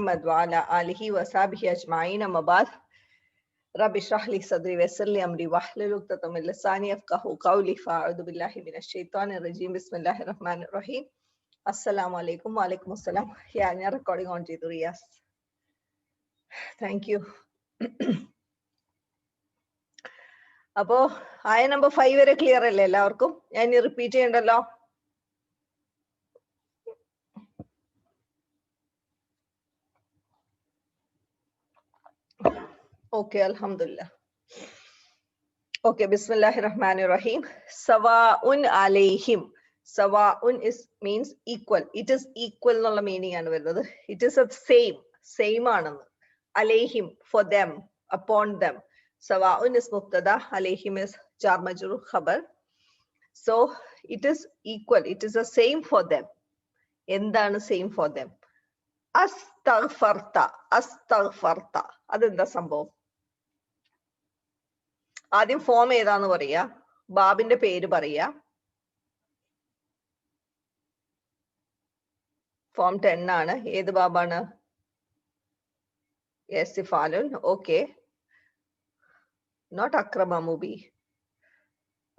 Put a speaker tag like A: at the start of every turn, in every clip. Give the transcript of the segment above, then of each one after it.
A: محمد وعلى آله وصحبه أجمعين أما بعد رب اشرح لي صدري ويسر لي أمري واحلل عقدة من لساني يفقهوا قولي فأعوذ بالله من الشيطان الرجيم بسم الله الرحمن الرحيم السلام عليكم وعليكم السلام يعني recording on ചെയ്തു Riyas thank you അപ്പോ ആയ നമ്പർ 5 വരെ ക്ലിയർ അല്ലേ എല്ലാവർക്കും ഞാൻ repeat ചെയ്യണ്ടല്ലോ Okay, alhamdulillah. Okay, bismillahir rahmanir rahim. Sawa'un alayhim. Sawa'un means equal. It is equal ennulla meaning aanu varunathu. It is a same aanennu. Alayhim, for them, upon them. Sawa'un is mubtada, alayhim is jar majrur khabar. So it is equal. It is the same for them. എന്താണ് same for them? അസ്തഗ്ഫർത അതെന്താ സംഭവം? ആദ്യം form ഏതാന്ന് പറയാ, ബാബിന്റെ പേര് പറയാ. Form 10 ആണ്. ഏത് ബാബാണ്? യെസ് ഫാലുൻ. ഓക്കെ, നോട്ട് അക്രമ മുബി.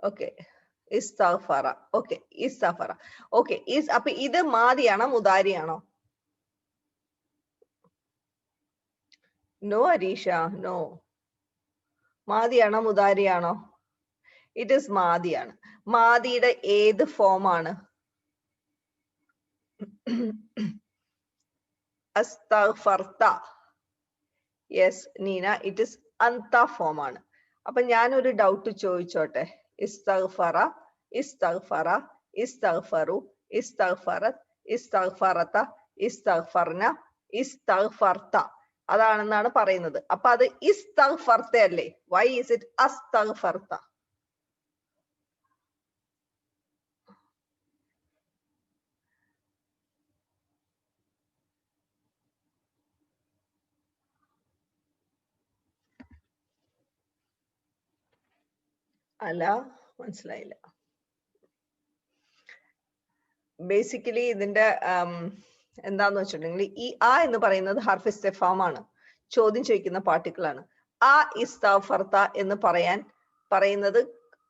A: ഓക്കെ, ഇസ്തഗ്ഫറ. ഓക്കെ, ഇസ്തഗ്ഫറ. ഓക്കെ, അപ്പൊ ഇത് മാദിയാണോ മുദാരിയാണോ? No Areesha, no. മാദിയാണോ മുദാരിയാണോ? ഇറ്റ് ഇസ് മാദിയാണ്. മാദിയുടെ ഏത് ഫോം ആണ്? അസ്തഗ്ഫർത. യെസ് നീന, ഇറ്റ് ഇസ് അന്ത ഫോം ആണ്. അപ്പൊ ഞാനൊരു ഡൗട്ട് ചോദിച്ചോട്ടെ. ഇസ്തഗ്ഫറ, ഇസ്തഗ്ഫറ, ഇസ്തഗ്ഫറു, ഇസ്തഗ്ഫറത്, ഇസ്തഗ്ഫറത, ഇസ്തഗ്ഫർന, ഇസ്തഗ്ഫർത അതാണെന്നാണ് പറയുന്നത്. അപ്പൊ അത് ഇസ്തഗ്ഫർത അല്ലേ? വൈ ഇസ് ഇറ്റ് അസ്തഗ്ഫർത? അല്ല, മനസ്സിലായില്ല. ബേസിക്കലി ഇതിന്റെ എന്താന്ന് വെച്ചിട്ടുണ്ടെങ്കിൽ ഈ ആ എന്ന് പറയുന്നത് ഹർഫ് ഇസ്തിഫാം ആണ്, ചോദ്യം ചോദിക്കുന്ന പാർട്ടിക്കിൾ ആണ്. ആ ഇസ്തഗ്ഫർത എന്ന് പറയുന്നത്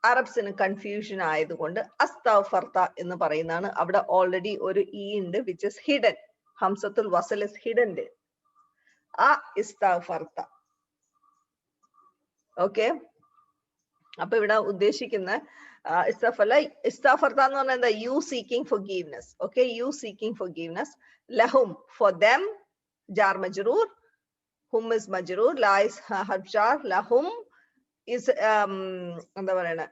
A: അറബ്സിന് കൺഫ്യൂഷൻ ആയതുകൊണ്ട് അസ്തഗ്ഫർത എന്ന് പറയുന്നതാണ്. അവിടെ ഓൾറെഡി ഒരു ഇ ഉണ്ട്, വിച്ച് ഇസ് ഹിഡൻ. ഹംസത്തുൽ വസൽ ഇസ് ഹിഡൻ. ആ ഇസ്തഗ്ഫർത. ഓക്കെ, അപ്പൊ ഇവിടെ ഉദ്ദേശിക്കുന്ന ഇസ്തഗ്ഫർത എന്ന് പറഞ്ഞാൽ എന്താ? You seeking forgiveness. Okay, you seeking forgiveness. ലഹും, ഫോർ ദം, ജാർ മജ്റൂർ. ഹും ഇസ് മജ്റൂർ, ലാ ഇസ് ഹർഫ് ജാർ. ലഹും ഇസ് എന്താ പറയണ?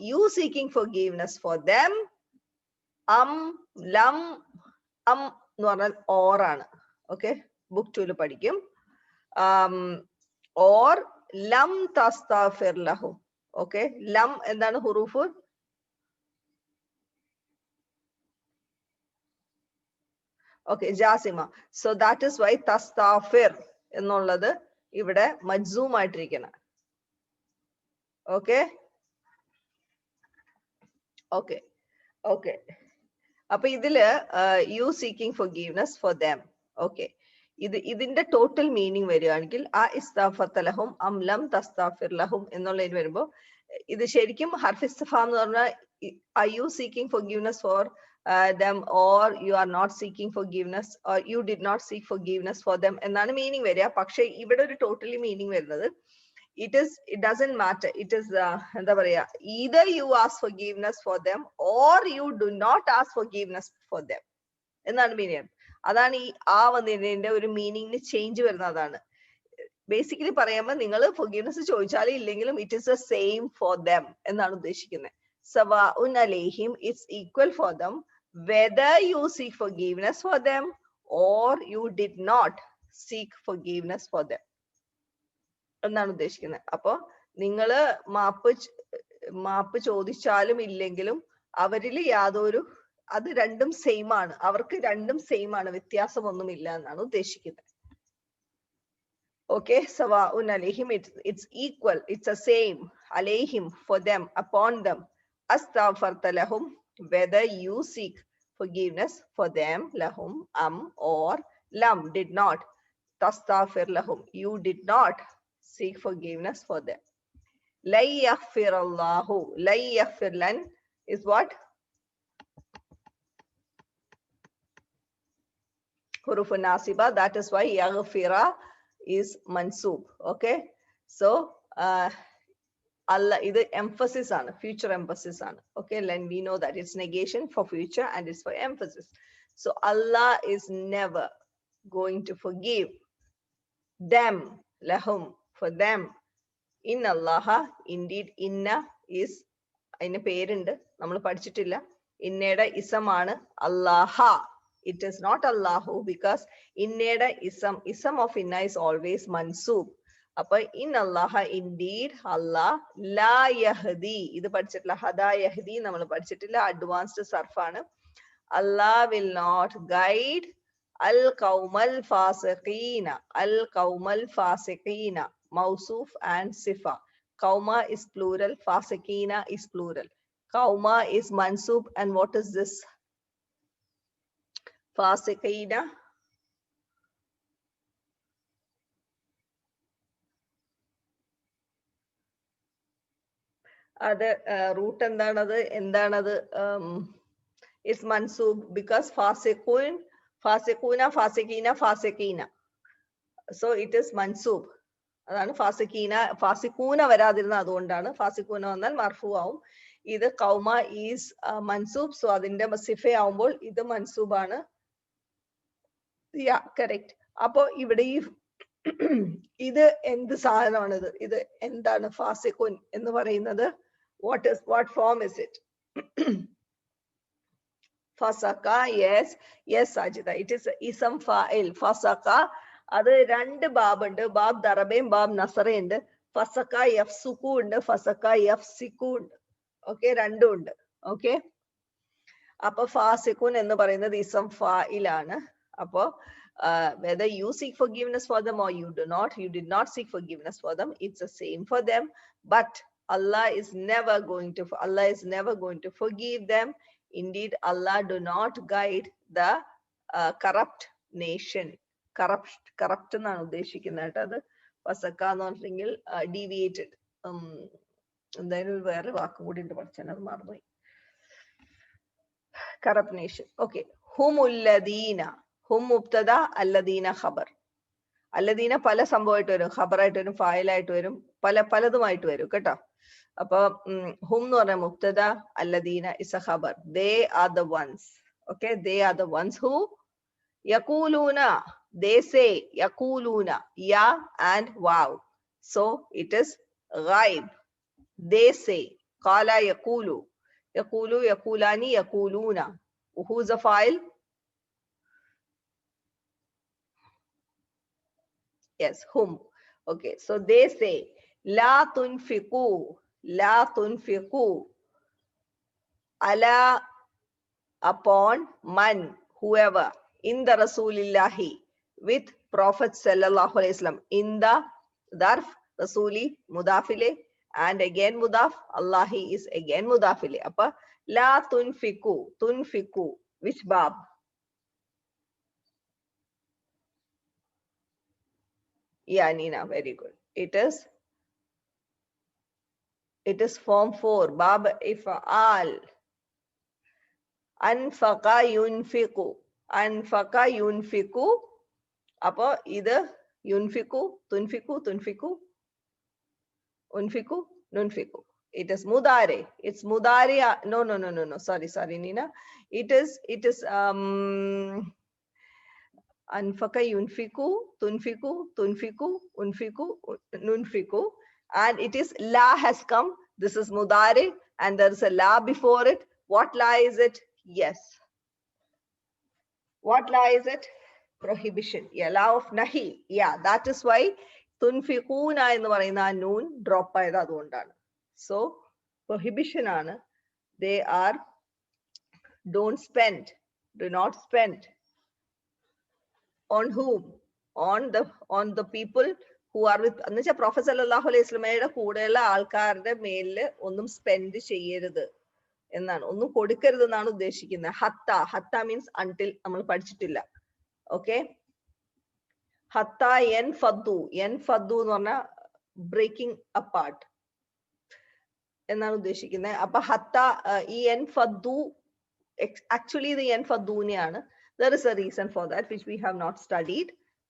A: You seeking forgiveness for them. ലം, എന്ന് പറഞ്ഞാൽ ഓർ ആണ്. ഓക്കെ, ബുക്ക് 2 പഠിക്കും. ഓർ ലം തസ്തഗ്ഫിർ ലഹും. ഓക്കെ, ലം എന്താണ്? ഹുറൂഫ്. ഓക്കെ, ജാസിമ. സോ ദാറ്റ് ഇസ് വൈ തസ്തഗ്ഫിർ എന്നുള്ളത് ഇവിടെ മജ്സൂം ആയിട്ടിരിക്കണം. Okay, okay, okay. അപ്പൊ ഇതില് you seeking forgiveness for them. Okay, ഇതിന്റെ ടോട്ടൽ മീനിങ് വരികയാണെങ്കിൽ ആ ഇസ്തഗ്ഫർത ലഹും അം ലം തസ്തഗ്ഫിർ ലഹും എന്നുള്ളതിന് വരുമ്പോ ഇത് ശരിക്കും ഹർഫ് ഇസ്തിഫാം എന്ന് പറഞ്ഞാൽ are you seeking forgiveness for them, or you are not seeking forgiveness, or you did not seek forgiveness for them എന്നാണ് മീനിങ് വരിക. പക്ഷെ ഇവിടെ ഒരു ടോട്ടലി മീനിങ് വരുന്നത് it doesn't matter. It is എന്താ പറയാ, either you ask forgiveness for them or you do not ask forgiveness for them എന്നാണ് meaning. അതാണ് ഈ ആ വന്നതിന്റെ ഒരു മീനിങ്ങിന് ചേഞ്ച് വരുന്നതാണ്. ബേസിക്കലി പറയുമ്പോൾ നിങ്ങൾ ഫൊർഗീവ്നെസ് ചോദിച്ചാലും ഇല്ലെങ്കിലും it is the same for them എന്നാണ് ഉദ്ദേശിക്കുന്നത്. സവാഉൻ അലൈഹിം, it's equal for them whether you seek forgiveness for them or you did not seek forgiveness for them എന്നാണ് ഉദ്ദേശിക്കുന്നത്. അപ്പൊ നിങ്ങള് മാപ്പ് ചോദിച്ചാലും ഇല്ലെങ്കിലും അവരിൽ യാതൊരു, അത് രണ്ടും സെയിം ആണ്, അവർക്ക് രണ്ടും സെയിം ആണ്, വ്യത്യാസമൊന്നുമില്ല എന്നാണ് ഉദ്ദേശിക്കുന്നത്. Okay, sawa'un alayhim, it's equal, it's the same. Alayhim, for them, upon them. Astaghfarta lahum, whether you seek forgiveness for them, lahum, or Lam, did not. Tastaghfir lahum, you did not seek forgiveness for them. Lai yaghfir Allahu, lai yaghfir lan is what? Huruf nasiba, that is why yaghfira is mansub. Okay, so Allah, either emphasis on future emphasis on. Okay, then we know that it's negation for future and it's for emphasis. So Allah is never going to forgive them, lahum, for them. In Allah, indeed, inna is അതിന് പേരുണ്ട്, നമ്മൾ പഠിച്ചിട്ടില്ല. ഇന്നയുടെ ഇസമാണ് അല്ലാഹ. It is not Allahu because inneda ism of inna is always mansub. അപ്പൊ in Allah, indeed Allah, la yahdi, ഇത് പഠിച്ചിട്ടില്ല. ഹദാ യഹ്ദി നമ്മൾ പഠിച്ചിട്ടില്ല, advanced സർഫാണ്. Allah will not guide al qaumal fasiqina, al qaumal fasiqina, mausuf and sifa. Qauma is plural, fasiqina is plural. Qauma is mansub, and what is this? Fasiqina. അത് root എന്താണത്? It's mansub because fasiqun, fasiquna, fasiqina, fasiqina. So it is mansub. അതാണ് ഫാസിഖീന. ഫാസിഖൂന വരാതിരുന്ന അതുകൊണ്ടാണ്. ഫാസിഖൂന വന്നാൽ മർഫു ആവും. ഇത് കൗമ is മൻസൂബ്, so അതിന്റെ സിഫ ആവുമ്പോൾ ഇത് മൻസൂബാണ്. കറക്റ്റ്. അപ്പോ ഇവിടെ ഈ ഇത് എന്ത് സാധനമാണിത്? ഇത് എന്താണ് ഫാസിഖുൻ എന്ന് പറയുന്നത്? what form is it? ഫസക. yes Sajida, it is ism fa'il. ഫസക, അത് രണ്ട് ബാബ് ഉണ്ട്. ബാബ് ദറബയും ബാബ് നസറയുണ്ട്. ഫസക യഫ്സുഖു ഉണ്ട്, ഫസക യഫ്സിഖു ഉണ്ട്. ഓക്കെ, രണ്ടും ഉണ്ട്. ഓക്കെ, അപ്പൊ ഫാസിഖുൻ എന്ന് പറയുന്നത് ഇസം ഫായിലാണ്. അപ്പോ whether you seek forgiveness for them or you did not seek forgiveness for them, it's the same for them. But Allah is never going to forgive them. Indeed, Allah do not guide the corrupt nation. Corrupt എന്നാണ് ഉദ്ദേശിക്കുന്നത് കേട്ടോ. അത് ഫസക്ക എന്ന് പറഞ്ഞെങ്കിൽ deviated. എന്തായാലും വേറെ വാക്കും കൂടി ഉണ്ട്, പഠിച്ചാൽ അത് മറന്നുപോയി. Corrupt nation. ഓക്കെ, ഹുമുല്ലദീന. ഹും മുബ്തദ, അല്ലദീന ഖബർ. അല്ലദീന പല സംഭവമായിട്ട് വരും, ഖബറായിട്ട് വരും, ഫായിലായിട്ട് വരും, പലതുമായിട്ട് വരും കേട്ടോ. അപ്പൊ ഹും എന്ന് പറഞ്ഞ മുബ്തദ, അല്ലദീന ഇസ് എ ഖബർ. They are the ones. Okay, they are the ones who യഖൂലൂന, they say. Yaquluna, ya and wow, so it is ghaib. They say. Qala yaqulu, yaqulu, yaqulani, yaquluna. Who's the file? Yes, whom. Okay, so they say la tunfiqu, la tunfiqu ala, upon, man, whoever, in the Rasulillahi, with Prophet sallallahu alaihi wasallam. In the darf, Rasuli mudafile, and again mudaf, Allahi is again mudafile. Appa la tunfiqu, tunfiqu, which bab? Yeah, Nina, very good. It is form 4, bab if'al. Anfaqa yunfiqu, anfaqa yunfiqu. അപ്പൊ ഇത് യുൻഫിക്കു, തുൻഫിക്കു, തുൻഫിക്കു, ഉൻഫിക്കു, നുൻഫിക്കു. It is mudare. It's mudare. No. Sorry, Nina. It is anfaka yunfiku, tunfiku, tunfiku, unfiku, nunfiku, and it is la has come. This is mudare, and there is a la before it. What la is it? Yes. What la is it? Prohibition. Yeah, law of nahi. Yeah, that is why tunfiquna ennu parayna noon drop ayada adondana. So prohibition aanu. They are, don't spend, do not spend. On whom? On the people who are with, annucha Prophet sallallahu alaihi wasallamയുടെ കൂടെയുള്ള ആൾക്കാരുടെ മേലില് ഒന്നും spend ചെയ്യരുത് എന്നാണ്, ഒന്നും കൊടുക്കരുത് എന്നാണ് ഉദ്ദേശിക്കുന്നത്. ഹത്ത മീൻസ് until, നമ്മൾ പഠിച്ചിട്ടില്ല. Okay, ഹത്ത യൻഫദ്ദു. യൻഫദ്ദു എന്ന് പറഞ്ഞാൽ ബ്രേക്കിംഗ് അപ്പാർട്ട് എന്നാണ് ഉദ്ദേശിക്കുന്നത്. അപ്പൊ ഹത്ത ഈ യൻഫദ്ദു actually the യൻഫദ്ദൂനെയാണ്. There is a reason for that which we have not studied,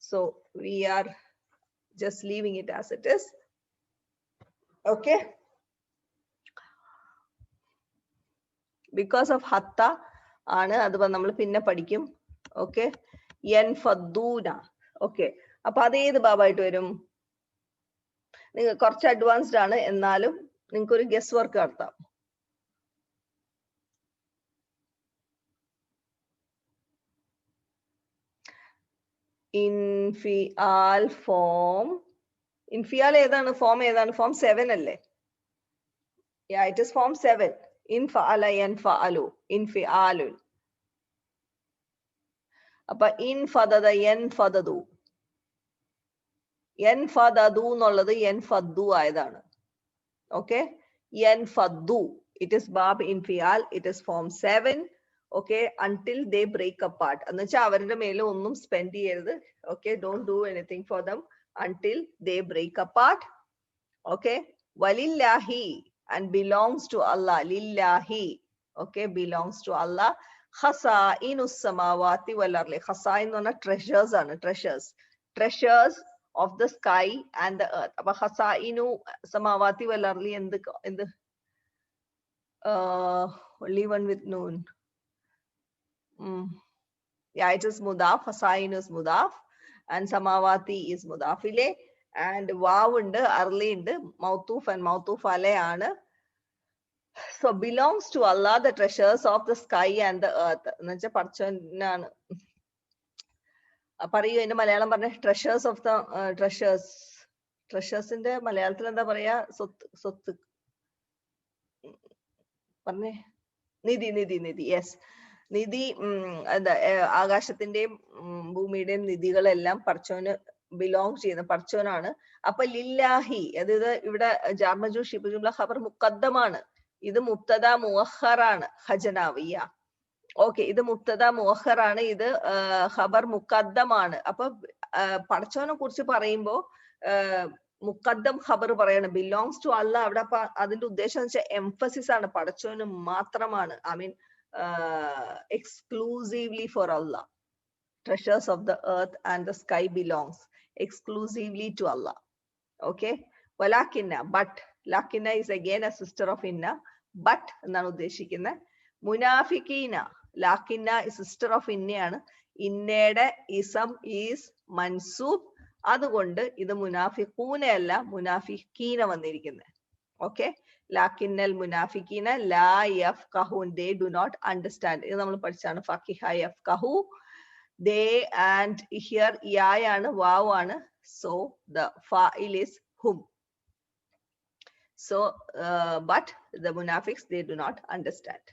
A: so we are just leaving it as it is. Okay, because of hatta ആണ് അത് നമ്മൾ പിന്നെ പഠിക്കും. ഓക്കെ, യൻഫദ്ദൂന. ഓക്കെ, അപ്പൊ അത് ഏത് ബാബായിട്ട് വരും? നിങ്ങൾ കുറച്ച് അഡ്വാൻസ്ഡ് ആണ്, എന്നാലും നിങ്ങൾക്ക് ഒരു ഗസ് വർക്ക് നടത്താം. ഇൻഫിആൽ ഫോം. ഇൻഫിആൽ ഏതാണ്? ഫോം ഏതാണ്? ഫോം 7 അല്ലേ? Yeah, it is form 7. ഇൻഫഅല യൻഫഅലു, ഇൻഫിആലുൻ. അപ്പൊ ഇൻഫദദ യൻഫദദു. യൻഫദദു എന്നുള്ളത് യൻഫദ്ദു ആയതാണ്. Okay, യൻഫദ്ദു. It is bab infial. It is form 7. Okay, until they break apart. എന്ന് വെച്ചാൽ അവരുടെ മേലെ ഒന്നും സ്പെൻഡ് ചെയ്യരുത്. Okay, don't do anything for them until they break apart. Okay, walillahi, and belongs to Allah. Lillahi. Okay, belongs to Allah. Khasa'inus samawati wal ardi. Khasa'in എന്ന് പറഞ്ഞാൽ treasures ആണ്. Treasures of the sky and the earth. അപ്പൊ khasa'inu samawati wal ardi എന്ത് only one with noon. Yeah, it is mudaf. Khasa'in is mudaf and samawati is mudaf ilay, and waw undu, arli undu, mawtuf and mawtuf alay aanu. So belongs to Allah the treasures of the sky and the earth. എന്നുവെച്ചാ പടച്ചോനാണ്. പറയൂ, എന്റെ മലയാളം പറഞ്ഞ. Treasures of the ട്രഷേഴ്സിന്റെ മലയാളത്തിൽ എന്താ പറയാ? സ്വത്ത് പറഞ്ഞേ. നിധി. Yes, നിധി. എന്താ, ആകാശത്തിന്റെയും ഭൂമിയുടെയും നിധികളെല്ലാം പടച്ചോന് ബിലോങ് ചെയ്യുന്ന പടച്ചോനാണ്. അപ്പൊ ലില്ലാഹി, അതായത് ഇവിടെ ജാർമജു ഷിബ് ജുംല ഖബർ മുഖദ്ദമാണ്. ഇത് മുബ്തദ മുഅഖറാണ്. ഖജനാവിയ. ഓക്കെ, ഇത് മുബ്തദ മുഅഖറാണ്, ഇത് ഖബർ മുഖദ്ദമാണ്. അപ്പൊ പടച്ചോനെ കുറിച്ച് പറയുമ്പോ മുഖദ്ദം ഖബർ പറയണം. ബിലോങ്സ് ടു അല്ല. അവിടെ അതിന്റെ ഉദ്ദേശം എന്ന് വെച്ചാൽ എംഫസിസ് ആണ്. പടച്ചോന് മാത്രമാണ്. I mean exclusively for Allah. Treasures of the earth and the sky belongs exclusively to Allah. Okay, walakinna, but lakinna is again a sister of inna. But എന്നാണ് ഉദ്ദേശിക്കുന്നത്. മുനാഫിക്കീന. ലാക്കിന്ന is sister of ഇന്നയാണ്. ഇന്നയുടെ ഇസം is മൻസൂബ്. അതുകൊണ്ട് ഇത് മുനാഫിഖൂന അല്ല, മുനാഫിക്കീന വന്നിരിക്കുന്നത്. ഓക്കെ, ലാക്കിന്നൽ മുനാഫിക്കീന ലാ യഫ്ഖഹൂൻ, they do not understand. ഇത് നമ്മൾ പഠിച്ചാണ്. ഫഖിഹ യഫ്ഖഹു, they, and here യായാണ്, വാവ് ആണ്. So the fa'il is hum. So but the munafiqs, they do not understand.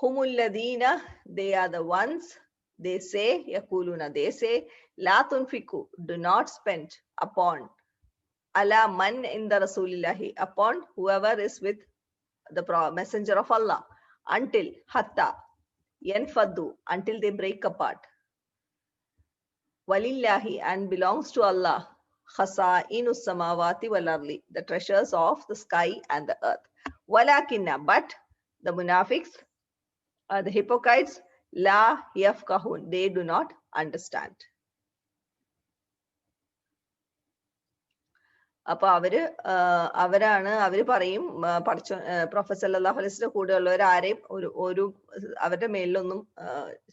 A: Humul ladina, they are the ones. They say, yaquluna, they say, la tunfiku, do not spend upon, ala man in the Rasulillahi, upon whoever is with the messenger of Allah, until hatta yanfaddu, until they break apart. Walillahi, and belongs to Allah, khasa'inus samawati wal ardi, the treasures of the sky and the earth. Walakinna, but the munafiqs, the hypocrites, la yafqahun, they do not understand. അപ്പൊ അവര് പറയും, professor സല്ലല്ലാഹു അലൈഹി വസല്ലം കൂടെയുള്ളവർ ആരെയും ഒരു അവരുടെ മേലിലൊന്നും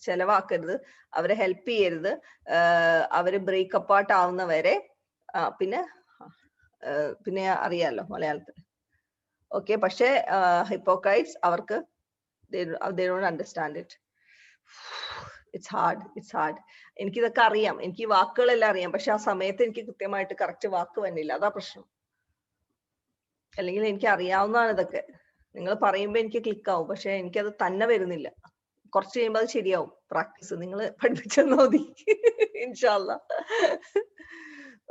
A: ചെലവാക്കരുത്, അവരെ ഹെൽപ്പ് ചെയ്യരുത്, അവര് ബ്രേക്ക് അപ്പാർട്ട് ആവുന്നവരെ. പിന്നെ അറിയാലോ മലയാളത്തിൽ. ഓക്കെ, പക്ഷെ ഹിപ്പോക്രൈറ്റ്സ് അവർക്ക് they don't understand it. It's hard. എനിക്കിതൊക്കെ അറിയാം, എനിക്ക് വാക്കുകളെല്ലാം അറിയാം, പക്ഷെ ആ സമയത്ത് എനിക്ക് കൃത്യമായിട്ട് കറക്റ്റ് വാക്ക് വന്നില്ല. അതാ പ്രശ്നം. അല്ലെങ്കിൽ എനിക്ക് അറിയാവുന്നതാണ് ഇതൊക്കെ. നിങ്ങൾ പറയുമ്പോ എനിക്ക് ക്ലിക്ക് ആവും, പക്ഷെ എനിക്കത് തന്നെ വരുന്നില്ല. കുറച്ച് കഴിയുമ്പോൾ അത് ശരിയാവും. പ്രാക്ടീസ് നിങ്ങൾ പഠിപ്പിച്ചെന്നാ മതി. ഇൻഷാ അല്ലാഹ്.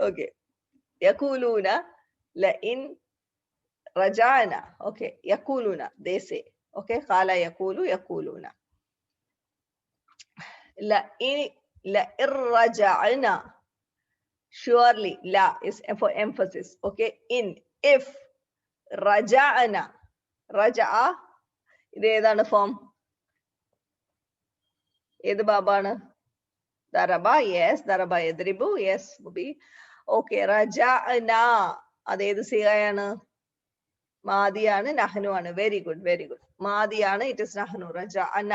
A: ഓക്കെ, യഖൂലൂന ലഇൻ റജഅന. ഓക്കെ, യഖൂലൂന, they say. Okay, ഖാല യഖൂലു യഖൂലൂന. La irraja'na. Surely, la is for emphasis. Okay, in. If. Raja'na. Raja'a. ഇത് ഏതാണ് ഫോം? ഏത് ബാബാണ്? ദറബ. യെസ്. ദറബ യദ്രിബു. യെസ് മുബി. ഓക്കെ. റജഅന അതേത് സിഗയാണ്? മാദിയാണ്, നഹ്നു ആണ്. Very good, very good. മാദിയാണ്, ഇറ്റ് ഇസ് നഹ്നു. റജഅന.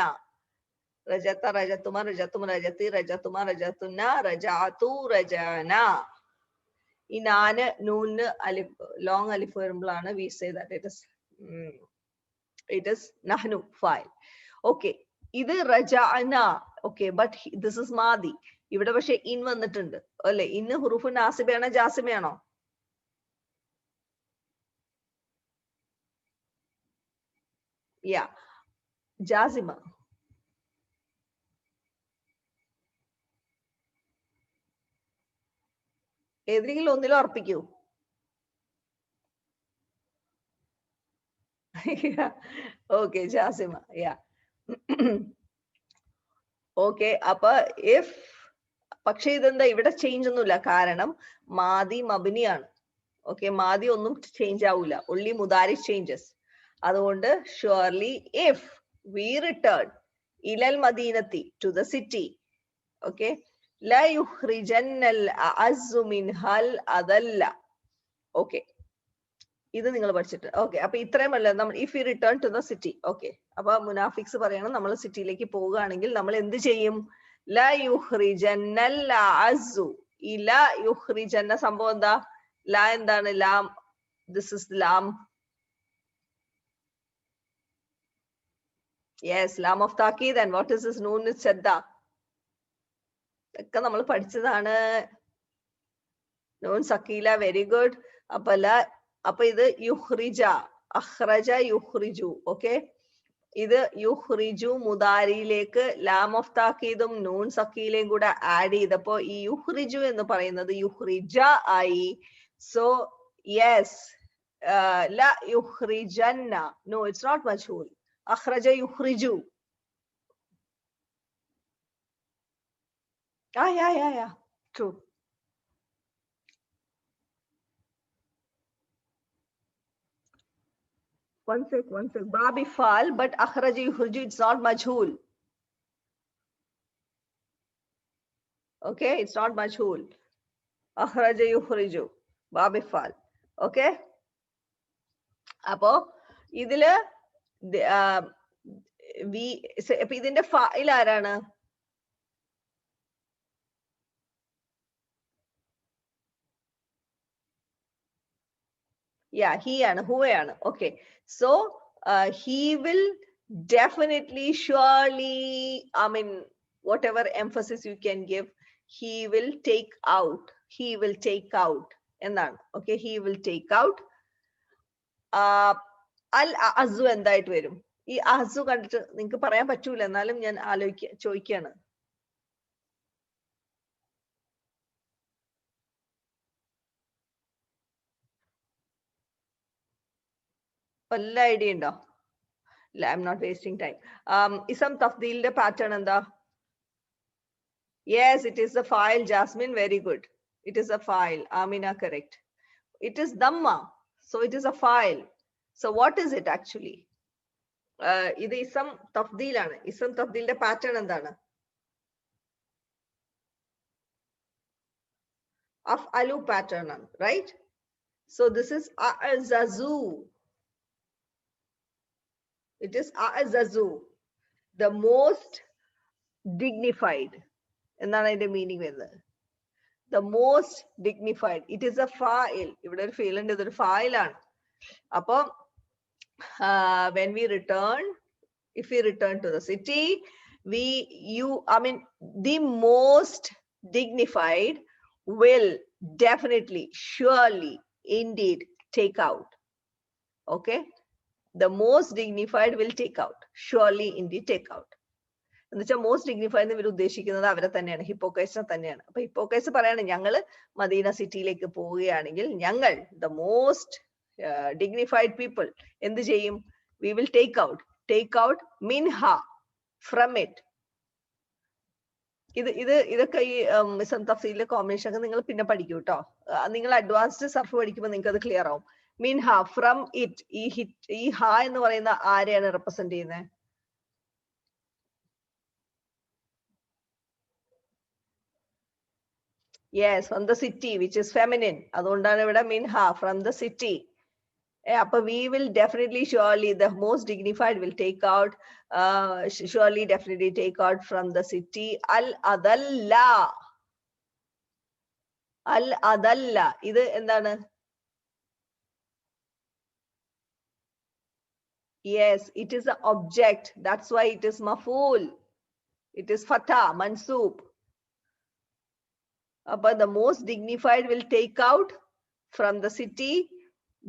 A: റജത, റജതുമ, റജതും, റജതി, റജതുമ, റജതുന, റജഅതു, റജഅന. ഈ നാന് നൂന് അലിഫ് ലോങ് അലിഫ് വരുമ്പോഴാണ് we say that it is നഹ്നു ഫായിൽ. ഓക്കെ, ഇത് റജഅന. Okay, but this is മാദി. ഇവിടെ പക്ഷെ ഇൻ വന്നിട്ടുണ്ട് അല്ലെ? ഇന്ന് ഹുറൂഫ് നാസിബയാണോ ജാസിമയാണോ? യാ, ജാസിമ. ഏതെങ്കിലും ഒന്നിലും ഉറപ്പിക്കൂ. ഓക്കെ, ജാസിമ. യാ, ഓക്കെ. അപ്പൊ ഇഫ്, പക്ഷെ ഇതെന്താ ഇവിടെ ചേഞ്ച് ഒന്നുമില്ല, കാരണം മാദി മബിനിയാണ്. ഓക്കെ, മാദി ഒന്നും ചേഞ്ച് ആവൂല, ഒൺലി മുദാരി ചേഞ്ചസ്. അതുകൊണ്ട് ഷുവർലി ഇഫ് വി റിട്ടേൺ ഇലൽ മദീനത്തി, ടു ദ സിറ്റി, ഓക്കെ, ലാ യുഖ്രിജന്നൽ അഅസ്സു മിൻഹൽ അദല്ല. ഓക്കെ, ഇത് നിങ്ങൾ പഠിച്ചിട്ട്. ഓക്കെ, അപ്പൊ ഇത്രയുമല്ല നമ്മൾ if you return to the city. Okay, അപ്പൊ മുനാഫിക്സ് പറയണം നമ്മൾ സിറ്റിയിലേക്ക് പോവുകയാണെങ്കിൽ നമ്മൾ എന്ത് ചെയ്യും? ലാ യുഖ്രിജന്നൽ അഅസ്സു. ഈ ലാ യുഖ്രിജന്ന സംഭവം എന്താ? ലാ എന്താണ്? ലാം. ദിസ് ഇസ് ലാം. യെസ്, ലാം ഓഫ് താക്കീദ്. And what is this? നൂൻ ശദ്ദ. ഒക്കെ നമ്മൾ പഠിച്ചതാണ്. നൂൻ സക്കീല. Very good. അപ്പൊ ഇത് യുഖ്രിജ, അഖ്റജ, യുഖ്രിജു. ഓക്കെ, ഇത് യുഖ്രിജു മുദാരിയിലേക്ക് ലാം ഓഫ് താക്കീദും നൂൻ സക്കീലയും കൂടെ ആഡ് ചെയ്തപ്പോ ഈ യുഖ്രിജു എന്ന് പറയുന്നത് യുഖ്രിജ ആയി. സോ യെസ്, ലാ യുഖ്രിജന്ന. നോ, ഇറ്റ്സ് നോട്ട് മജ്ഹൂൽ. അഖ്റജ യുഖ്രിജു. Yeah. True. One sec. Babi fal, but akhraja yukhriju, it's not majhul. Okay, it's not majhul. Akhraja yukhriju, babi fal. Okay. അപ്പോ ഇതില് ഇതിന്റെ ഫായിൽ ആരാണ്? Yeah, he ആണ്, ഹുവയാണ്. Okay, so he will definitely, surely, I mean, whatever emphasis you can give, he will take out. He will take out എന്നാണ്. Okay, he will take out. അൽ അഅസ്സു എന്തായിട്ട് വരും? ഈ അഅസ്സു കണ്ടിട്ട് നിങ്ങൾക്ക് പറയാൻ പറ്റൂല, എന്നാലും ഞാൻ ചോദിക്കാണ്. വല്ല ഐഡിയ ഉണ്ടോ? I am not wasting time. ഇസം തഫ്ദീലിന്റെ പാറ്റേൺ എന്താ? Yes, it is a file, Jasmine. Very good. It is a file. Amina, correct. It is Dhamma. So it is a file. So what is it actually? ഇത് ism തഫ്ദീലാണ്. Ism തഫ്ദീലിന്റെ pattern എന്താണ്? അഫ്അലു pattern ആണ്, right? So this is a'zazu. It is a'zazu, the most dignified. എന്താണ് അതിന്റെ meaning വരുന്നത്? The most dignified. It is a file. ഇവിടെ ഒരു feel ഉണ്ട്, ഇതൊരു ഫയലാണ്. അപ്പൊ when we return, if we return to the city, the most dignified will definitely, surely, indeed take out. Okay, the most dignified will take out, surely, indeed take out. എന്നുവെച്ചാൽ most dignified എന്ന് ഇവർ ഉദ്ദേശിക്കുന്നത് അവരെ തന്നെയാണ്, ഹിപ്പോക്രൈറ്റ്സിനെ തന്നെയാണ്. അപ്പൊ hypocrites പറയാണ്, ഞങ്ങള് മദീന സിറ്റിയിലേക്ക് പോവുകയാണെങ്കിൽ ഞങ്ങൾ ദ മോസ്റ്റ് ഡിഗ്നിഫൈഡ് പീപ്പിൾ എന്ത് ചെയ്യും? We will take out Minha, from it. ഇതൊക്കെ ഈ മിസം തഫ്സീലിലെ കോമ്പിനേഷൻ ഒക്കെ നിങ്ങൾ പിന്നെ പഠിക്കൂ കേട്ടോ. നിങ്ങൾ അഡ്വാൻസ്ഡ് സർഫ് പഠിക്കുമ്പോൾ നിങ്ങൾക്ക് അത് ക്ലിയർ ആവും. മിൻഹ, ഫ്രം ഇറ്റ്, ഈ ഹ എന്ന് പറയുന്ന ആരെയാണ് റെപ്രസെന്റ് ചെയ്യുന്നത്? Yes, from the city, which is feminine. അതുകൊണ്ടാണ് ഇവിടെ മിൻഹ, from the city. Appa we will definitely, surely, the most dignified will take out, surely, definitely take out from the city. Al-adalla. Al-adalla. Idu endana? Yes, it is an object. That's why it is maf'ul. It is fatha, mansoob. But the most dignified will take out from the city.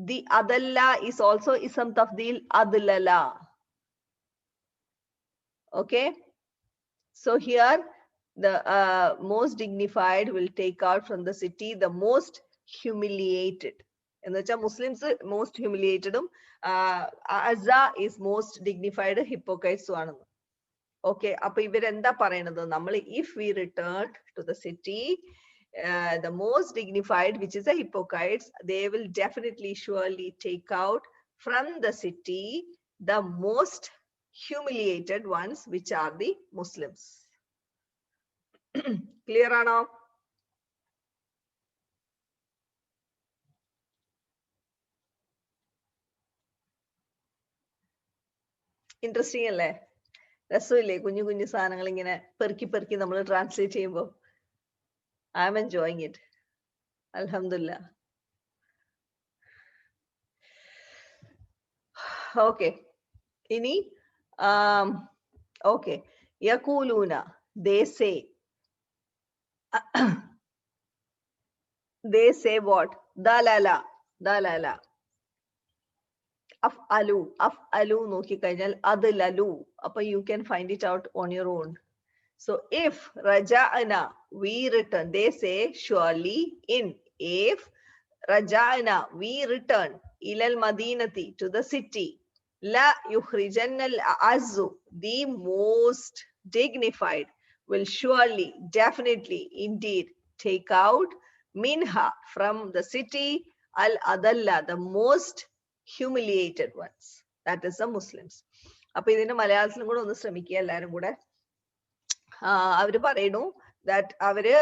A: The adalla is also ism tafdeel, adlala. Okay, so here the most dignified will take out from the city the most humiliated. എന്ന് വെച്ചാൽ Muslims most ഹ്യൂമിലിയേറ്റഡും അസ is most dignified hypocrites ആണെന്ന്. Okay, അപ്പൊ ഇവരെന്താ പറയണത്? നമ്മൾ if we return to the city, the most dignified, which is the hypocrites, they will definitely, surely take out from the city the most humiliated ones, which are the Muslims. Clear ആണോ? Interesting അല്ലേ? രസമില്ലേ കുഞ്ഞു കുഞ്ഞു സാധനങ്ങൾ ഇങ്ങനെ പെറുക്കി പെറുക്കി നമ്മൾ translate ചെയ്യുമ്പോൾ? I am enjoying it. അൽഹംദുലില്ലാ. ഓക്കെ, ഇനി ഓക്കെ, യഖൂലൂന, they say what? ദലല. അഫ്അലു നോക്കി കഴിഞ്ഞാൽ അദ്ലലു. അപ്പൊ you can find it out on your own. So if raja'na, we return, they say surely in, if raja'na, we return, ilal madinati, to the city, la yukhrijanna al-a'azzu, the most dignified will surely, definitely, indeed take out, minha, from the city, al-adalla, the most humiliated ones, that is the Muslims. അപ്പൊ ഇതിന്റെ മലയാളത്തിലും കൂടെ ഒന്ന് ശ്രമിക്കുക എല്ലാരും കൂടെ. അവര് പറയുന്നു that അവര്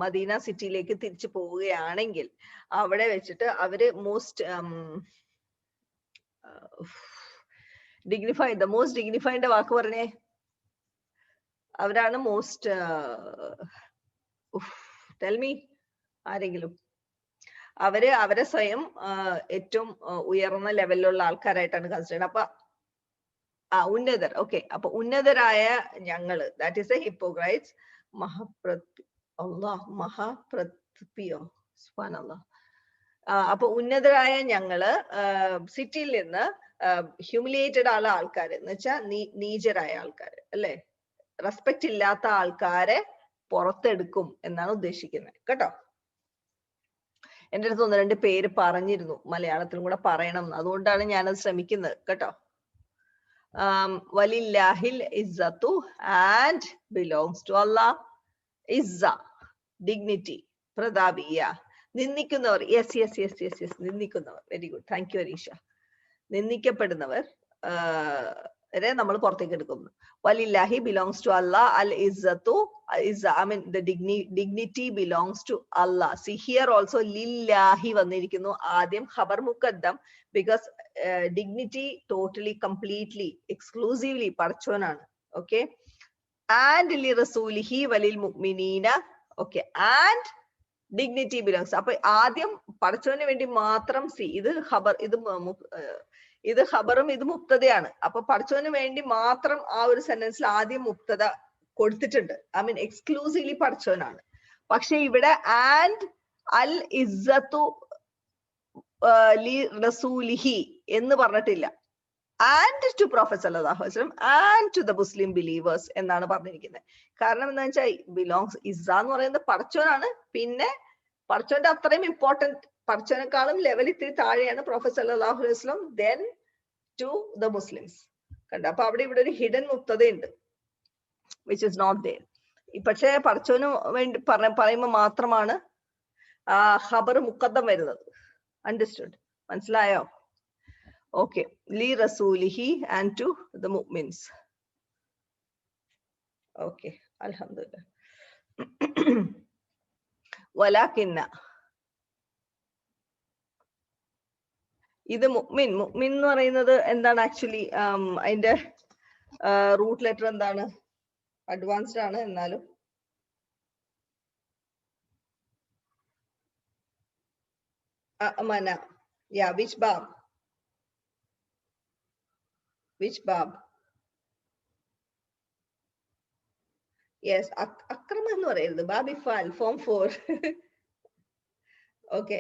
A: മദീന സിറ്റിയിലേക്ക് തിരിച്ചു പോവുകയാണെങ്കിൽ അവിടെ വെച്ചിട്ട് അവര് most dignified, the most dignified വാക്ക് പറഞ്ഞേ. അവരാണ് മോസ്റ്റ്, tell me, ആരെങ്കിലും. അവരെ സ്വയം ഏറ്റവും ഉയർന്ന ലെവലിലുള്ള ആൾക്കാരായിട്ടാണ് കൺസിഡർ. അപ്പൊ ഉന്നതർ. ഓക്കെ, അപ്പൊ ഉന്നതരായ ഞങ്ങള്, ദാറ്റ് ഈസ് എ ഹിപ്പോക്രൈറ്റ്സ്. മഹാപ്രത്പിയോ, സുബ്ഹാനല്ലാഹ്. അപ്പൊ ഉന്നതരായ ഞങ്ങള് സിറ്റിയിൽ നിന്ന് ഹ്യൂമിലിയേറ്റഡ് ആയ ആൾക്കാര്, എന്ന് വെച്ചാൽ നീചരായ ആൾക്കാര് അല്ലെ, റെസ്പെക്ട് ഇല്ലാത്ത ആൾക്കാരെ പുറത്തെടുക്കും എന്നാണ് ഉദ്ദേശിക്കുന്നത് കേട്ടോ. എന്റെ അടുത്ത് ഒന്ന് രണ്ട് പേര് പറഞ്ഞിരുന്നു മലയാളത്തിലും കൂടെ പറയണം, അതുകൊണ്ടാണ് ഞാനത് ശ്രമിക്കുന്നത് കേട്ടോ. വലില്ലാഹിൽ ഇസ്സത്തു, and belongs to Allah. ഇസ്സ, ഡിഗ്നിറ്റി, പ്രതാപിയ. നിന്ദിക്കുന്നവർ, യെസ്, നിന്ദിക്കുന്നവർ. Very good, thank you Areesha. നിന്ദിക്കപ്പെടുന്നവർ നമ്മൾ പുറത്തേക്ക് എടുക്കുന്നു. വലില്ലാഹി belongs to Allah. Al izzatu is, I mean, the dignity belongs to Allah. See here also lillahi വന്നിരിക്കുന്നു ആദ്യം ഖബർ മുഖദ്ദം, because dignity totally, completely, exclusively പടച്ചോനാണ്. Okay, and li rasulihi walil mu'minina. okay, and dignity belongs. അപ്പൊ ആദ്യം പടച്ചോന് വേണ്ടി മാത്രം. C, ഇത് ഖബർ, ഇത് ഖബറും ഇത് മുക്തതയാണ്. അപ്പൊ പടച്ചോന് വേണ്ടി മാത്രം ആ ഒരു സെന്റൻസിൽ ആദ്യം മുക്തത കൊടുത്തിട്ടുണ്ട്. ഐ മീൻ എക്സ്ക്ലൂസീവ്ലി പടച്ചോനാണ്. പക്ഷെ ഇവിടെ ആൻഡ് അൽ ഇസ്സത്തു ലി റസൂലിഹി എന്ന് പറഞ്ഞിട്ടില്ല. ആൻഡ് ടു പ്രൊഫറ്റ് സല്ലല്ലാഹു അലൈഹി വസല്ലം and to the Muslim believers എന്നാണ് പറഞ്ഞിരിക്കുന്നത്. കാരണം എന്താ വെച്ചാൽ ബിലോങ്സ്, ഇസ്സ എന്ന് പറയുന്നത് പടച്ചോനാണ്. പിന്നെ പടച്ചോന്റെ അത്രയും ഇമ്പോർട്ടന്റ്, പടച്ചോനേക്കാളും ലെവൽ ഇത്തിരി താഴെയാണ് പ്രൊഫറ്റ് സല്ലല്ലാഹു അലൈഹി വസല്ലം, ദെൻ ടു ദ മുസ്ലിംസ്. കണ്ട, അപ്പൊ അവിടെ ഇവിടെ ഒരു ഹിഡൻ മുക്തതയുണ്ട്, വിച്ച് ഇസ് നോട്ട് ദേർ. പക്ഷേ പടച്ചോന് വേണ്ടി പറയുമ്പോൾ മാത്രമാണ് ആ ഖബർ മുഖദ്ദം വരുന്നത്. അണ്ടർസ്റ്റുഡ്? മനസ്സിലായോ? ഓക്കെ. ലി റസൂലിഹി ആൻഡ് ടു ദ മുഅ്മിൻസ്. ഓക്കെ, അൽഹംദുലില്ലാഹ്. വലാകിന്ന, ഇത് മുഅ്മിൻ. മുഅ്മിൻ എന്ന് പറയുന്നത് എന്താണ് ആക്ച്വലി? അതിന്റെ റൂട്ട് ലെറ്റർ എന്താണ്? അഡ്വാൻസ്ഡ് ആണ് എന്നാലും. അമന. യാ, വിച്ച് ബാബ്? വിച്ച് ബാബ്? യെസ്, അക്രമ എന്ന് പറയരുത്. ബാബ് ഇഫാൽ, ഫോം 4. Okay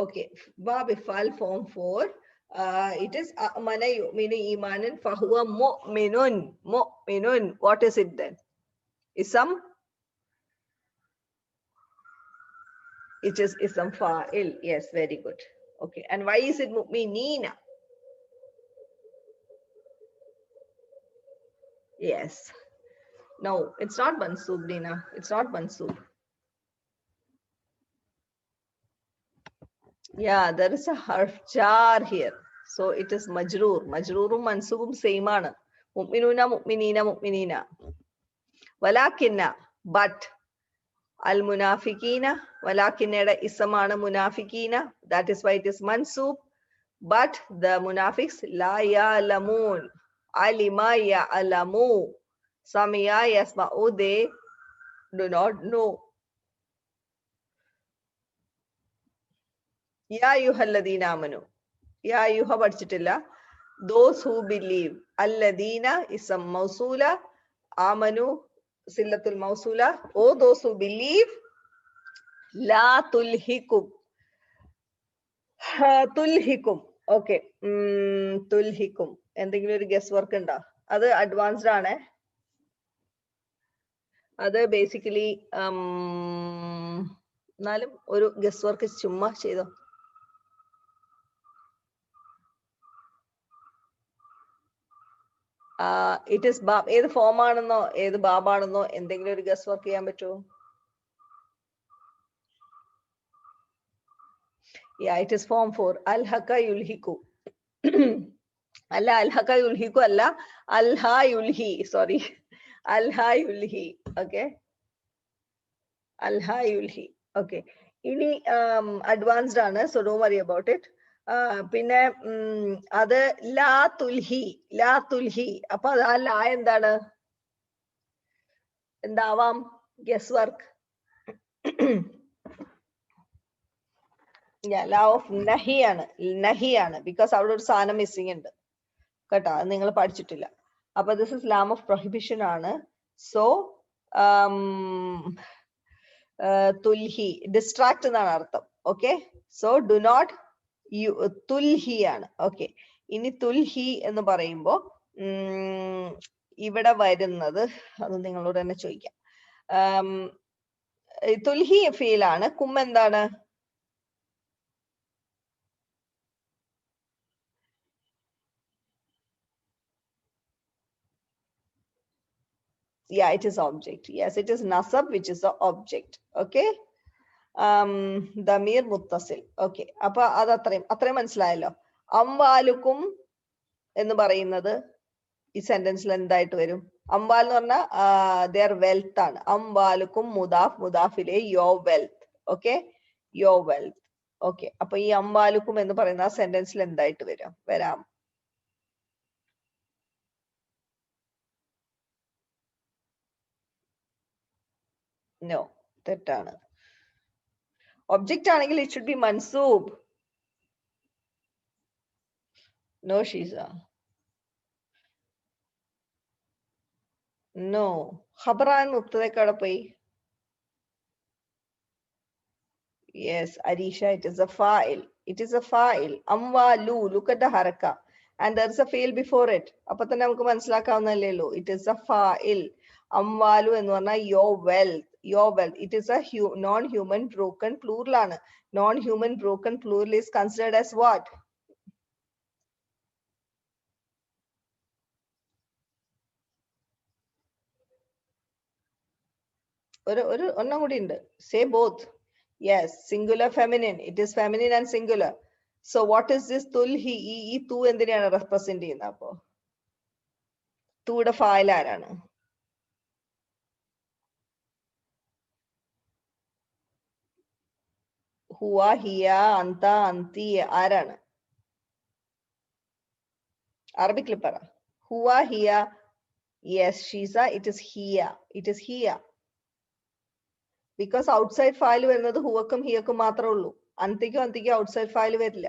A: okay. ബാബ് ഇഫാൽ, form 4. It is amana yu'minu imanan fahuwa mu'minun. Mu'minun. What is it then? Ism? It is ism fa'il. Yes, very good. Okay. And why is it mu'minina? Yes. No, it's not mansoob, Dina. It's not mansoob. Yeah, there is a harf jar here. So it is majroor. Majroorum mansoobum same ആണ്. മുഅ്മിനൂന മുഅ്മിനീന മുഅ്മിനീന. വലാകിന്ന, but. അൽ മുനാഫിഖീന, വലാകിന്നയുടെ ഇസ്മാണ് മുനാഫിഖീന. That is why it is mansoob. But the munafiqs la ya'lamun. Alima ya'lamu. Sami'a yasma'u. They do not know. Ya ayyuhalladhina amanu. Ya ayyuha പഠിച്ചിട്ടില്ല. Those who believe. Alladhina ism mawsula. Amanu sillatul mawsula. Oh, those who believe. La tulhikum. തുൽഹിക്കും. Okay, തുൽഹിക്കും. എന്തെങ്കിലും ഒരു guess work ഉണ്ടോ? അത് advanced ആണ്. അത് basically എന്നാലും ഒരു ഗസ് വർക്ക് ചുമ്മാ ചെയ്തോ. ഇറ്റ് ഇസ് ബാബ്. ഏത് ഫോം ആണെന്നോ ഏത് ബാബാണെന്നോ എന്തെങ്കിലും ഒരു ഗസ് വർക്ക് ചെയ്യാൻ പറ്റുമോ? Yeah, it is form 4. Alhaka yulhiku. അല്ല, അൽഹക യുൽഹിക്കു അല്ല, Alha യുൽഹി. Sorry, Alha യുൽഹി. Okay, Alha യുൽഹി. Okay, ഇനി അഡ്വാൻസ്ഡ് ആണ്. So don't worry about it. പിന്നെ അത് ലാ തുൽഹി. ലാ തുൽഹി. അപ്പൊ ആ ലാ എന്താണ്? എന്താവാം? Guess work. ലാ ഓഫ് നഹിയാണ്. നഹിയാണ്. ബിക്കോസ് അവിടെ ഒരു സാധനം മിസ്സിംഗ് ഉണ്ട് കേട്ടോ. അത് നിങ്ങൾ പഠിച്ചിട്ടില്ല. അപ്പൊ ദിസ് ഇസ് ലാം ഓഫ് പ്രൊഹിബിഷൻ ആണ്. സോ തുൽഹി, ഡിസ്ട്രാക്ട് എന്നാണ് അർത്ഥം. ഓക്കെ, സോ ഡു നോട്ട് തുൽഹി ആണ്. ഓക്കെ, ഇനി തുൽഹി എന്ന് പറയുമ്പോ ഇവിടെ വരുന്നത്, അത് നിങ്ങളോട് തന്നെ ചോദിക്കാം. തുൽഹി ഫീലാണ്. കും എന്താണ്? Yeah, it is object. Yes, it is nasab, which is the object. Okay. Damir muttasil. Okay. അപ്പൊ അത് അത്രയും മനസ്സിലായല്ലോ. അംവാലുക്കും എന്ന് പറയുന്നത് ഈ സെന്റൻസിൽ എന്തായിട്ട് വരും? അംവാൽ എന്ന് പറഞ്ഞാൽ their wealth ആണ്. അംവാലുക്കും മുദാഫ്, മുദാഫിലെ your wealth. Okay, your wealth. Okay, അപ്പൊ ഈ അംവാലുക്കും എന്ന് പറയുന്ന ആ സെന്റൻസിൽ എന്തായിട്ട് വരാം? No, തെറ്റാണ്. ഒബ്ജക്റ്റ് ആണെങ്കിൽ it should be mansoob. No, Shiza. No. ഖബറാൻ മുബ്തദയുടെ പോയി. Yes, Arisha, it is a fa'il. It is a fa'il. Amwalu, look at the haraka. And there is a fail before it. അപ്പൊ തന്നെ നമുക്ക് മനസ്സിലാക്കാവുന്നല്ലോ. It is a fa'il. Amwalu എന്ന് പറഞ്ഞാൽ your wealth. Your wealth. It is a non-human broken plural ആണ്. Non-human broken plural is considered as what? ഒരെണ്ണം കൂടി ഉണ്ട്. Say both. Yes, singular feminine. It is feminine and singular. So what is this തുൽഹി? ഈ തു എന്തിനാണ് represent ചെയ്യുന്നത്? അപ്പോ തൂടെ ഫായിൽ ആരാണ്? ഹുവ, ഹിയ, അന്ത, അന്തി ആരാണ്? അറബിക്കിൽ പറ. ഹുവ, ഹിയ. യെസ് ഷീസ, ഇറ്റ് ഇസ് ഹിയ. ഇറ്റ് ഇസ് ഹിയ. ബിക്കോസ് ഔട്ട്സൈഡ് ഫായിൽ വരുന്നത് ഹുവക്കും ഹിയക്കും മാത്രമേ ഉള്ളൂ. അന്തിക്കും ഔട്ട്സൈഡ് ഫായിൽ വരില്ല.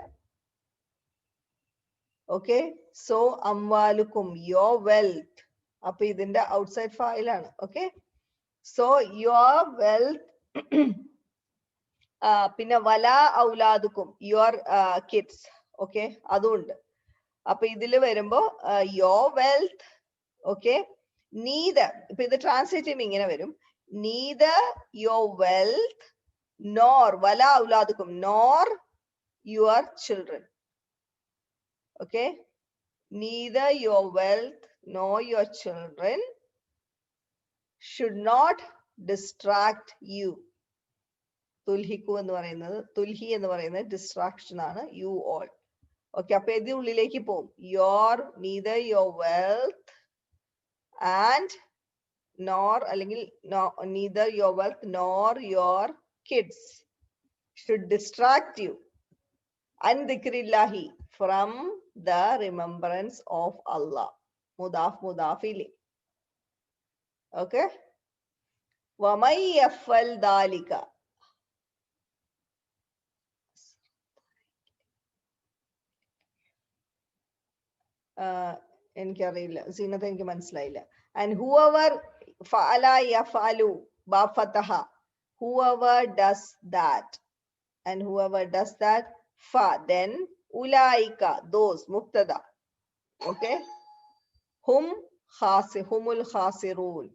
A: ഓക്കെ, സോ അംവാലുക്കും, യുവർ വെൽത്ത്. അപ്പൊ ഇതിന്റെ ഔട്ട്സൈഡ് ഫായിലാണ്. Okay, so your wealth. പിന്നെ വല ഔലാദുക്കും, യുവർ കിഡ്സ്. ഓക്കെ, അതുണ്ട്. അപ്പൊ ഇതില് വരുമ്പോ യുവർ വെൽത്ത്. Okay, neither. ഇപ്പൊ ഇത് ട്രാൻസ്ലേറ്റ് ചെയ്യുമ്പോൾ ഇങ്ങനെ വരും. നീദർ യുവർ വെൽത്ത് നോർ വല ഔലാദുക്കും nor your children. Okay, neither your wealth nor your children should not distract you. തുൽഹിക്കു എന്ന് പറയുന്നത്, തുൽഹി എന്ന് പറയുന്നത് ഡിസ്ട്രാക്ഷൻ ആണ്. You all. ഓക്കെ, അപ്പൊ ഇത് ഉള്ളിലേക്ക് പോകും. Your, neither your wealth and nor അല്ലെങ്കിൽ neither your wealth nor your kids should distract you an dhikrillahi, from the remembrance of Allah. Mudaf mudaf ilayh. Okay, wa may yaf'al dhalika. എനിക്കറിയില്ല, സീനത്ത് എനിക്ക് മനസ്സിലായില്ല. And whoever fa'ala yaf'alu ba fataha, whoever does that, and whoever does that, fa, then ulaika, those, mubtada. Okay, humul khasirun,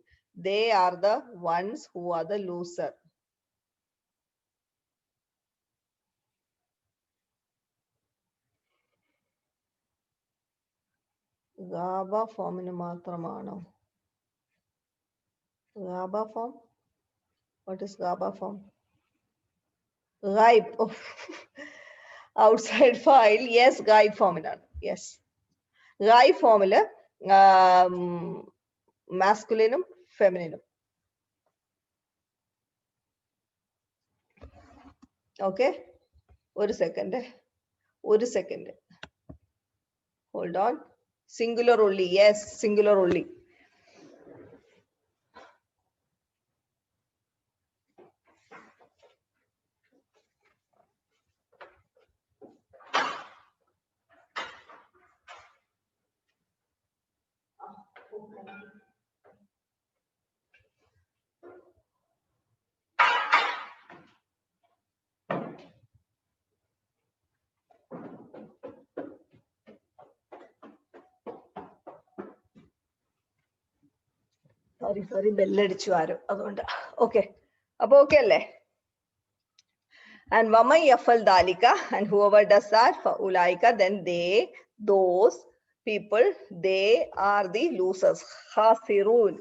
A: they are the ones who are the loser. ഗാബ ഫോമിന് മാത്രമാണോ? ഗാബ form, what is ഗാബ form? ഗൈബ്. Outside ഫയൽ. Yes, ഗൈബ് ഫോമിലാണ്. Yes, ഗൈബ് ഫോമില് മാസ്കുലിനും ഫെമിനിനും. ഓക്കെ, ഒരു second hold on. Singular only. Yes, singular only. Sorry ബെല്ലടിച്ചു ആരും, അതുകൊണ്ട്. ഓക്കെ, അപ്പൊ ഓക്കെ അല്ലേ? And وَمَنْ يَفْعَلْ ذَلِكَ, and whoever does that, فَأُولَٰئِكَ, then they, those people, they are the losers. Khasirun.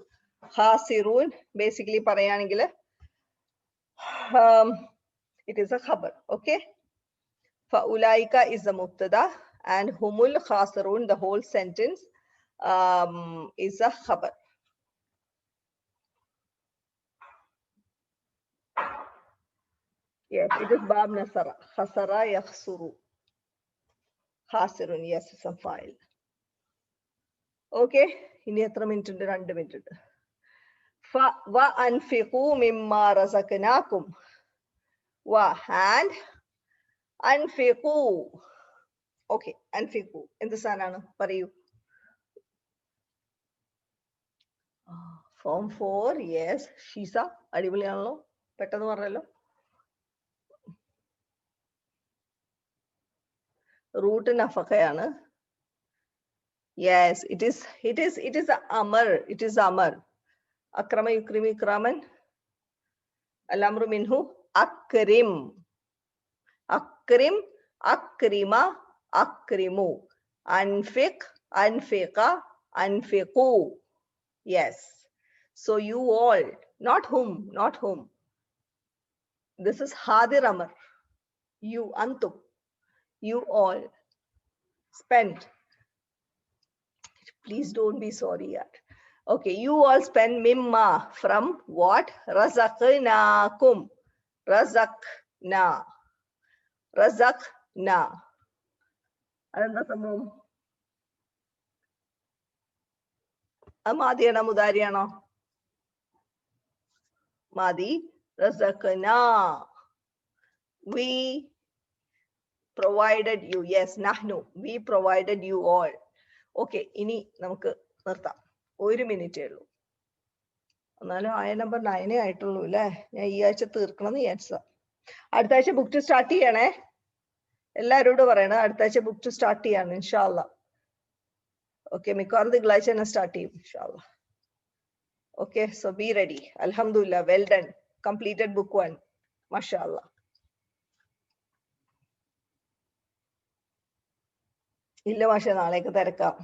A: Khasirun basically പറയാണെങ്കിൽ it is a khabar. Okay, فَأُولَٰئِكَ is the mubtada, and humul khasirun, the whole sentence is a khabar. Yes, it is bab nasara. Khasara yakhsuru. Khasirun, yes, it's a file. Okay, ഇനി എത്ര minute ഉണ്ട്? 2 minute ഉണ്ട്. വ അൻഫിഖു മിമ്മ റസഖ്നാകും. വ, and അൻഫിഖു. Okay, അൻഫിഖു എന്ത് സാധനമാണ്? പറയൂ. ഫോം 4. യെസ്, ഷീസ അടിപൊളിയാണല്ലോ, പെട്ടെന്ന് പറഞ്ഞല്ലോ. Root നഫഖയാണ്. Yes, it is amar. It is amar. Akrama yukrimi ikraman. Al-amru minhu akrim. Akrim, akrima, akrimu. Anfiq, anfiqa, anfiqu. Yes. So you all, not whom, not whom. This is Hadir Amar. You, Antum, you all spend. Please don't be sorry, yaar. Okay, you all spend mimma from what? Razaqnakum. Razaqna. Razaqna. അതെന്താ സംഭവം? അത് മാതിയാണോ മുതാരിയാണോ? മാതി. Razaqna. We provided you. Yes, nahnu. We provided you all. Okay, ഇനി നമുക്ക് നിർത്താം. 1 മിനിറ്റേ ഉള്ളൂ. എന്നാലും ആയ നമ്പർ 9 ആയിട്ടുള്ളൂ അല്ലേ? ഞാൻ ഈ ആഴ്ച തീർക്കണം എന്ന് വിചാരിച്ചതാ. അടുത്ത ആഴ്ച ബുക്ക് ടു സ്റ്റാർട്ട് ചെയ്യണേ. എല്ലാവരോടും പറയണം അടുത്ത ആഴ്ച ബുക്ക് ടു സ്റ്റാർട്ട് ചെയ്യാണ് ഇൻഷാല്ല. ഓക്കെ, മിക്കവാറും തിങ്കളാഴ്ച തന്നെ സ്റ്റാർട്ട് ചെയ്യും ഇൻഷാല്ല. Okay, so be ready. അൽഹംദുലില്ലാ, വെൽ ഡൺ. Completed book 1. മാഷാല്ല. ഇല്ല മാഷെ, നാളേക്ക് തിരക്കാം.